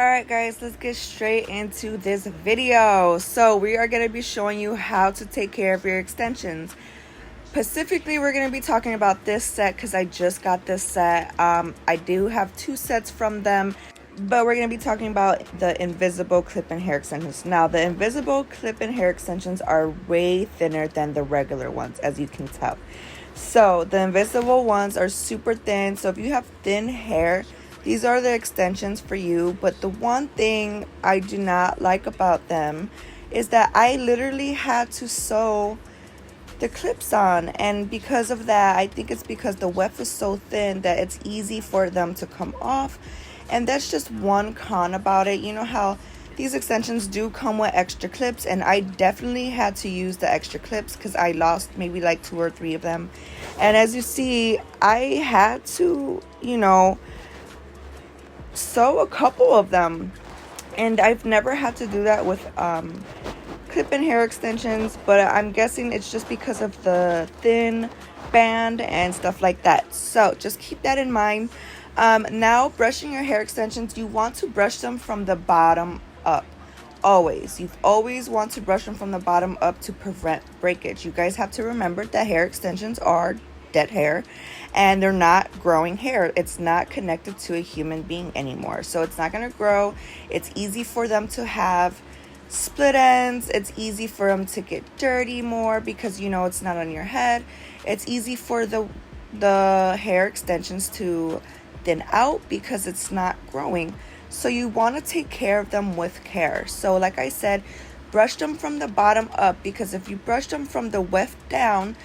Alright guys, let's get straight into this video. So we are going to be showing you how to take care of your extensions. Specifically, we're going to be talking about this set because I just got this set. I do have two sets from them, but we're going to be talking about the invisible clip-in hair extensions. Now, the invisible clip-in hair extensions are way thinner than the regular ones, as you can tell. So the invisible ones are super thin. So if you have thin hair, these are the extensions for you. But the one thing I do not like about them is that I literally had to sew the clips on, and because of that, I think it's because the weft is so thin that it's easy for them to come off. And that's just one con about it. You know how these extensions do come with extra clips, and I definitely had to use the extra clips because I lost maybe like 2 or 3 of them. And as you see, I had to, sew a couple of them, and I've never had to do that with clip-in hair extensions, but I'm guessing it's just because of the thin band and stuff like that. So just keep that in mind. Now, brushing your hair extensions, you want to brush them from the bottom up. You always want to brush them from the bottom up to prevent breakage. You guys have to remember that hair extensions are dead hair and they're not growing hair. It's not connected to a human being anymore, so it's not going to grow. It's easy for them to have split ends. It's easy for them to get dirty more because it's not on your head. It's easy for the hair extensions to thin out because it's not growing. So you want to take care of them with care. So like I said, brush them from the bottom up, because if you brush them from the weft down,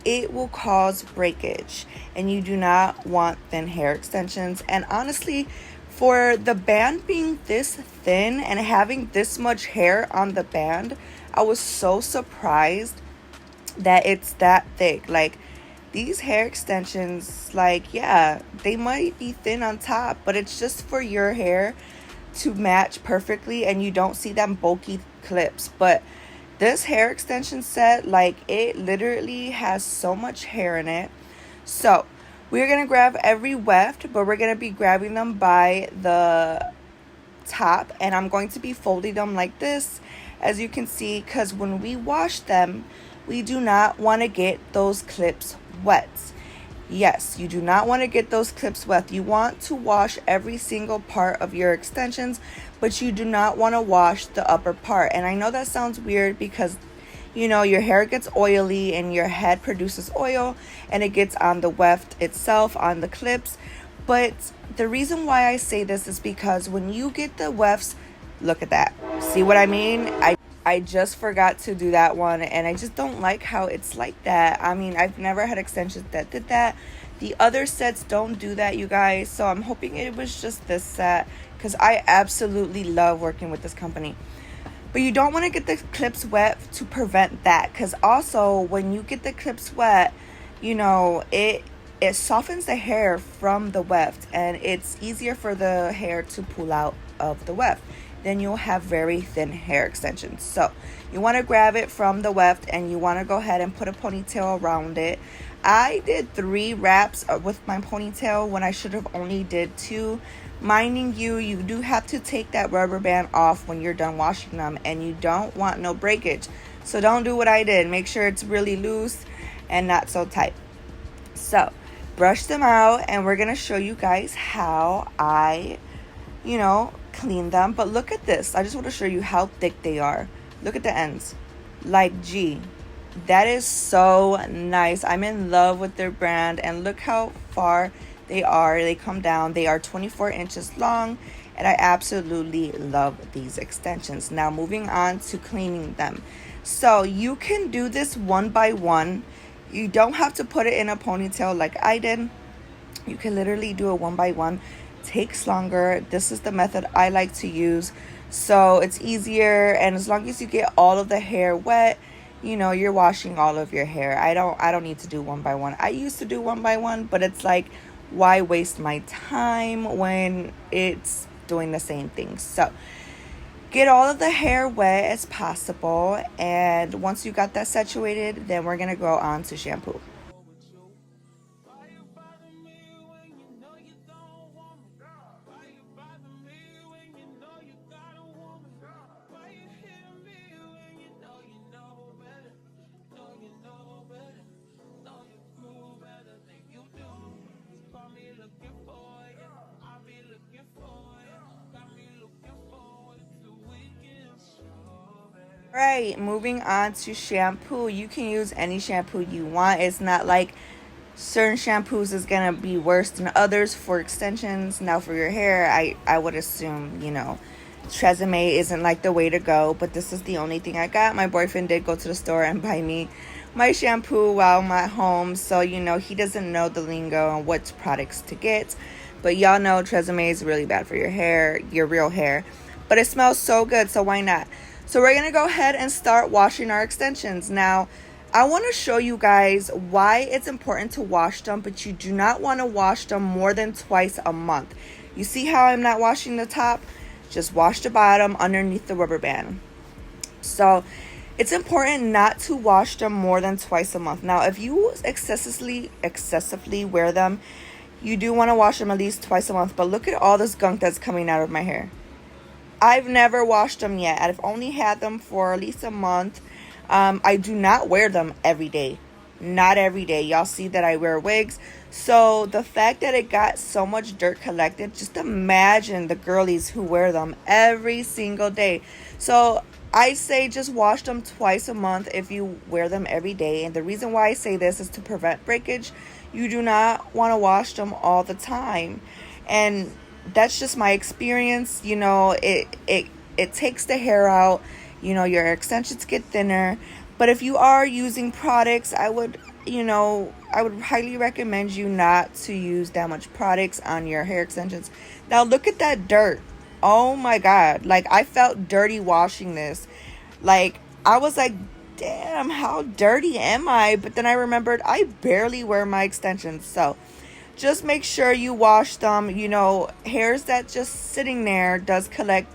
it will cause breakage, and you do not want thin hair extensions. And honestly, for the band being this thin and having this much hair on the band, I was so surprised that it's that thick. Like, these hair extensions, yeah, they might be thin on top, but it's just for your hair to match perfectly and you don't see them bulky clips. But this hair extension set, it literally has so much hair in it. So we're going to grab every weft, but we're going to be grabbing them by the top, and I'm going to be folding them like this, as you can see, because when we wash them, we do not want to get those clips wet. Yes, you do not want to get those clips wet. You want to wash every single part of your extensions, but you do not want to wash the upper part. And I know that sounds weird because your hair gets oily and your head produces oil and it gets on the weft itself, on the clips. But the reason why I say this is because when you get the wefts, look at that. See what I mean? I just forgot to do that one, and I just don't like how it's like that. I mean, I've never had extensions that did that. The other sets don't do that, you guys. So I'm hoping it was just this set, because I absolutely love working with this company. But you don't want to get the clips wet to prevent that, because also when you get the clips wet, it softens the hair from the weft, and it's easier for the hair to pull out of the weft. Then you'll have very thin hair extensions. So you want to grab it from the weft and you want to go ahead and put a ponytail around it. I did 3 wraps with my ponytail when I should have only did 2. Minding you do have to take that rubber band off when you're done washing them, and you don't want no breakage. So don't do what I did. Make sure it's really loose and not so tight. So brush them out, and we're going to show you guys how I, clean them. But look at this. I just want to show you how thick they are. Look at the ends. Gee, that is so nice. I'm in love with their brand, and look how far they are. They come down. They are 24 inches long, and I absolutely love these extensions. Now moving on to cleaning them. So you can do this one by one. You don't have to put it in a ponytail like I did. You can literally do it one by one. Takes longer. This is the method I like to use, so it's easier, and as long as you get all of the hair wet, you're washing all of your hair. I don't need to do one by one. I used to do one by one, but it's like, why waste my time when it's doing the same thing? So get all of the hair wet as possible, and once you got that saturated, then we're gonna go on to shampoo. Right, moving on to shampoo. You can use any shampoo you want. It's not like certain shampoos is gonna be worse than others for extensions. Now for your hair, I would assume, Tresemme isn't like the way to go, but this is the only thing I got. My boyfriend did go to the store and buy me my shampoo while I'm at home, so he doesn't know the lingo on what products to get. But y'all know Tresemme is really bad for your hair, your real hair. But it smells so good, so why not? So we're gonna go ahead and start washing our extensions. Now, I want to show you guys why it's important to wash them, but you do not want to wash them more than twice a month. You see how I'm not washing the top? Just wash the bottom underneath the rubber band. So it's important not to wash them more than twice a month. Now, if you excessively wear them, you do want to wash them at least twice a month. But look at all this gunk that's coming out of my hair. I've never washed them yet. I've only had them for at least a month. I do not wear them every day. Not every day. Y'all see that I wear wigs. So the fact that it got so much dirt collected, just imagine the girlies who wear them every single day. So I say just wash them twice a month if you wear them every day. And the reason why I say this is to prevent breakage. You do not want to wash them all the time. And that's just my experience. It takes the hair out. Your extensions get thinner. But if you are using products, I would highly recommend you not to use that much products on your hair extensions. Now look at that dirt. Oh my God. Like, I felt dirty washing this. Like, I was like, damn, how dirty am I? But then I remembered I barely wear my extensions. So just make sure you wash them. Hairs that just sitting there does collect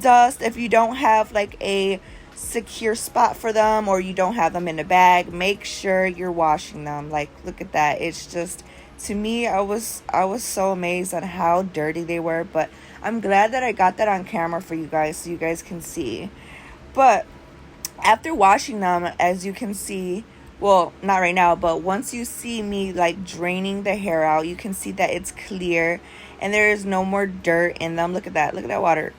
dust. If you don't have like a secure spot for them, or you don't have them in a bag, make sure you're washing them. Like, look at that. It's just, to me, I was so amazed at how dirty they were. But I'm glad that I got that on camera for you guys, so you guys can see. But after washing them, as you can see, well, not right now, but once you see me like draining the hair out, you can see that it's clear and there is no more dirt in them. Look at that. Look at that water.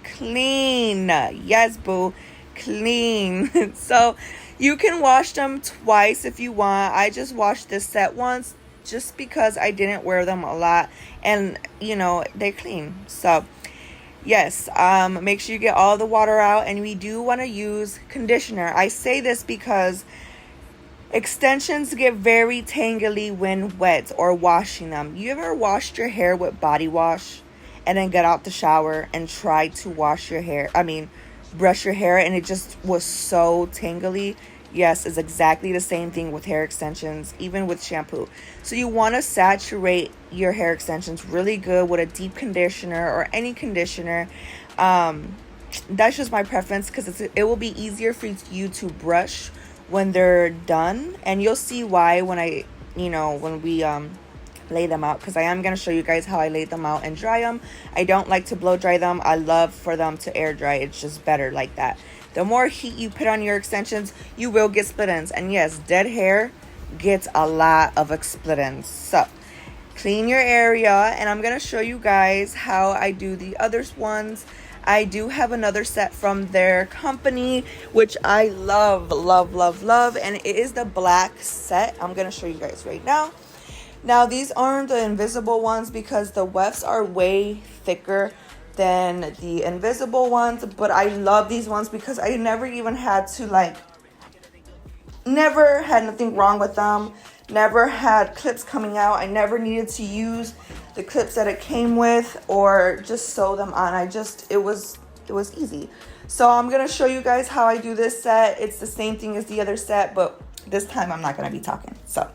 Clean. Yes, boo. Clean. So you can wash them twice if you want. I just washed this set once just because I didn't wear them a lot, and they're clean. So yes, make sure you get all the water out, and we do want to use conditioner. I say this because extensions get very tangly when wet or washing them. You ever washed your hair with body wash and then get out the shower and try to brush your hair, and it just was so tangly? Yes, it's exactly the same thing with hair extensions, even with shampoo. So you want to saturate your hair extensions really good with a deep conditioner or any conditioner. That's just my preference, because it will be easier for you to brush when they're done, and you'll see why when we lay them out, because I am going to show you guys how I lay them out and dry them. I don't like to blow dry them. I love for them to air dry. It's just better like that. The more heat you put on your extensions, you will get split ends. And yes, dead hair gets a lot of split ends. So clean your area, and I'm going to show you guys how I do the other ones. I do have another set from their company, which I love, love, love, love. And it is the black set. I'm going to show you guys right now. Now, these aren't the invisible ones because the wefts are way thicker than the invisible ones. But I love these ones because I never even had to never had nothing wrong with them. Never had clips coming out. I never needed to use the clips that it came with or just sew them on. It was easy. So I'm going to show you guys how I do this set. It's the same thing as the other set, but this time I'm not going to be talking. So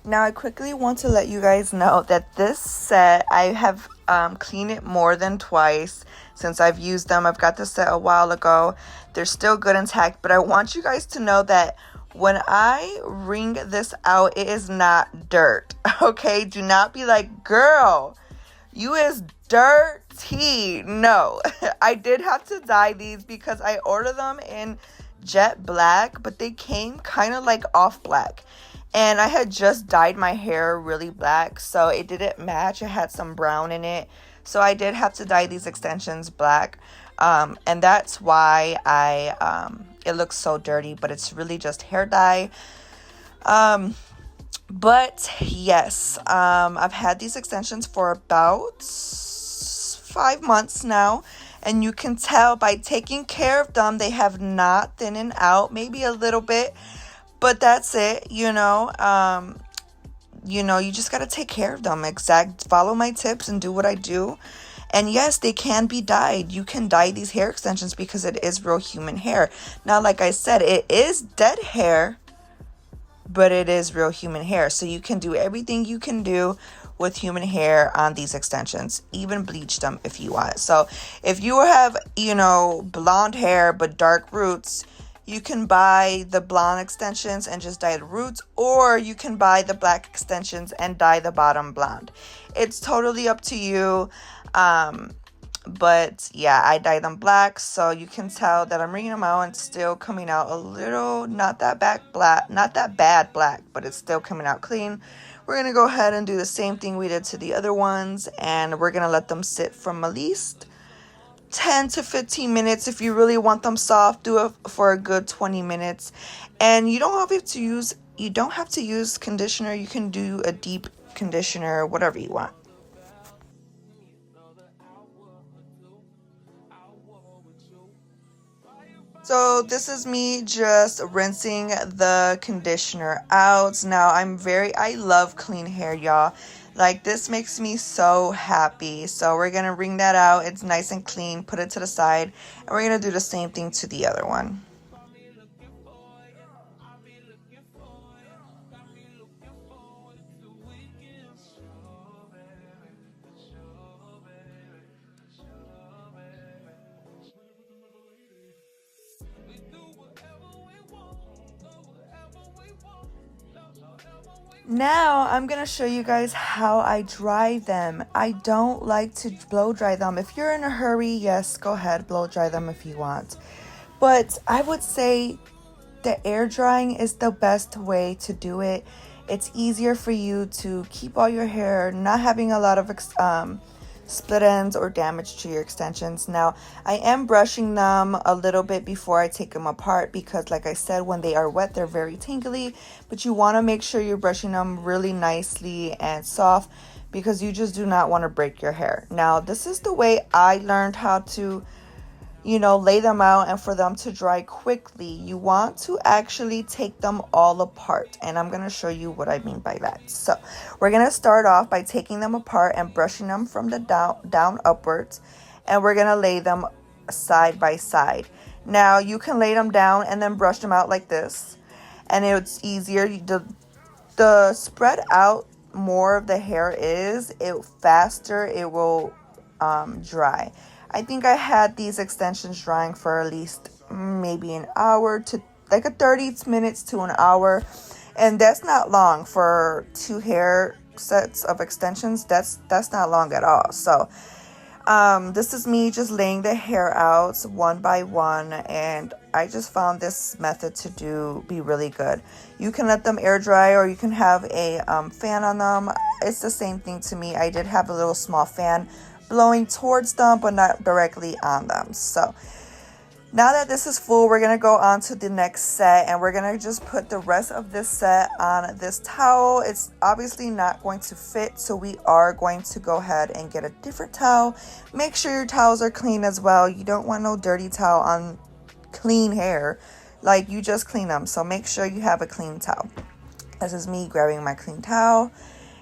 Now I quickly want to let you guys know that this set, I have cleaned it more than twice since I've used them. I've got this set a while ago. They're still good intact, but I want you guys to know that when I wring this out, it is not dirt. Okay, do not be like, girl, you is dirty. No, I did have to dye these because I ordered them in jet black, but they came kind of like off black. And I had just dyed my hair really black, so it didn't match. It had some brown in it. So I did have to dye these extensions black. And that's why it looks so dirty, but it's really just hair dye. But yes, I've had these extensions for about 5 months now. And you can tell by taking care of them, they have not thinned out, maybe a little bit. But that's it, you know, you just got to take care of them. Follow my tips and do what I do. And yes, they can be dyed. You can dye these hair extensions because it is real human hair. Now, like I said, it is dead hair, but it is real human hair. So you can do everything you can do with human hair on these extensions, even bleach them if you want. So if you have, blonde hair but dark roots, you can buy the blonde extensions and just dye the roots, or you can buy the black extensions and dye the bottom blonde. It's totally up to you. But yeah, I dye them black, so you can tell that I'm wringing them out and still coming out a little, not that bad black, but it's still coming out clean. We're going to go ahead and do the same thing we did to the other ones, and we're going to let them sit from at least 10 to 15 minutes. If you really want them soft, do it for a good 20 minutes. And you don't have to use conditioner. You can do a deep conditioner, whatever you want. So this is me just rinsing the conditioner out. Now I love clean hair, y'all. Like, this makes me so happy. So we're going to wring that out. It's nice and clean. Put it to the side. And we're going to do the same thing to the other one. Now I'm going to show you guys how I dry them. I don't like to blow dry them. If you're in a hurry, yes, go ahead, blow dry them if you want. But I would say the air drying is the best way to do it. It's easier for you to keep all your hair, not having a lot of split ends or damage to your extensions. Now, I am brushing them a little bit before I take them apart because, like I said, when they are wet, they're very tingly, but you want to make sure you're brushing them really nicely and soft because you just do not want to break your hair. Now, this is the way I learned how to lay them out and for them to dry quickly. You want to actually take them all apart, and I'm going to show you what I mean by that. So we're going to start off by taking them apart and brushing them from the down upwards, and we're going to lay them side by side. Now you can lay them down and then brush them out like this, and it's easier. The spread out more of the hair is, it faster it will dry. I think I had these extensions drying for at least maybe an hour to like a 30 minutes to an hour. And that's not long for 2 hair sets of extensions. That's not long at all. So this is me just laying the hair out one by one. And I just found this method to be really good. You can let them air dry, or you can have a fan on them. It's the same thing to me. I did have a little small fan blowing towards them but not directly on them. So now that this is full, we're going to go on to the next set, and we're going to just put the rest of this set on this towel. It's obviously not going to fit, so we are going to go ahead and get a different towel. Make sure your towels are clean as well. You don't want no dirty towel on clean hair. Like, you just clean them, so make sure you have a clean towel. This is me grabbing my clean towel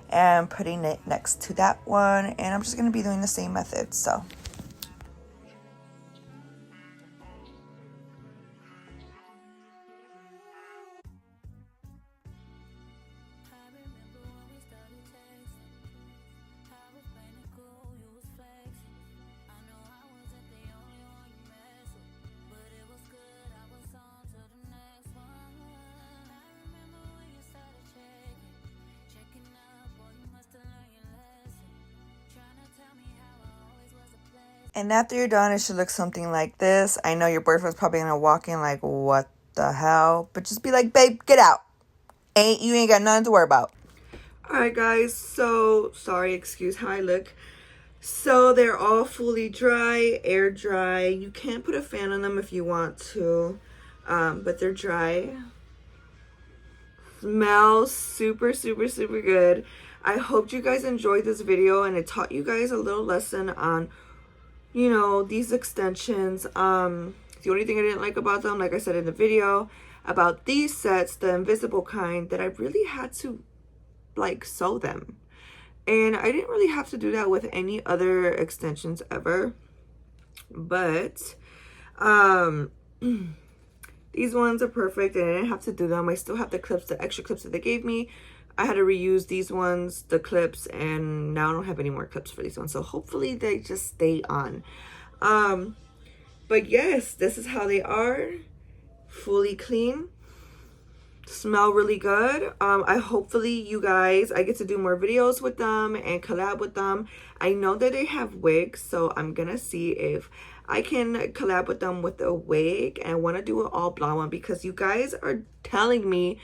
and putting it next to that one, and I'm just going to be doing the same method. So And after you're done, it should look something like this. I know your boyfriend's probably gonna walk in like, what the hell? But just be like, babe, get out. You ain't got nothing to worry about. Alright guys, so sorry, excuse how I look. So they're all fully dry, air dry. You can put a fan on them if you want to, but they're dry. Smells super, super, super good. I hope you guys enjoyed this video and it taught you guys a little lesson on, you know, these extensions. The only thing I didn't like about them, like I said in the video, about these sets, the invisible kind, that I really had to like sew them. And I didn't really have to do that with any other extensions ever. But these ones are perfect and I didn't have to do them. I still have the clips, the extra clips that they gave me. I had to reuse these ones, the clips, and now I don't have any more clips for these ones. So hopefully they just stay on. But yes, this is how they are. Fully clean. Smell really good. I hopefully you guys, I get to do more videos with them and collab with them. I know that they have wigs, so I'm gonna see if I can collab with them with a wig, and I want to do an all blonde one because you guys are telling me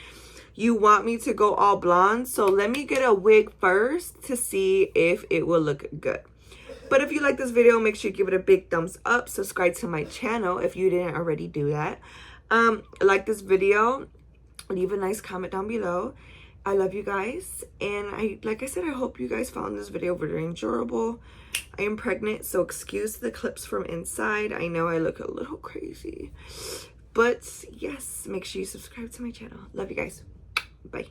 you want me to go all blonde. So let me get a wig first to see if it will look good. But if you like this video, make sure you give it a big thumbs up. Subscribe to my channel if you didn't already do that. Like this video, leave a nice comment down below. I love you guys, and like I said, I hope you guys found this video very enjoyable. I am pregnant, so excuse the clips from inside. I know I look a little crazy, but yes, make sure you subscribe to my channel. Love you guys. Bye.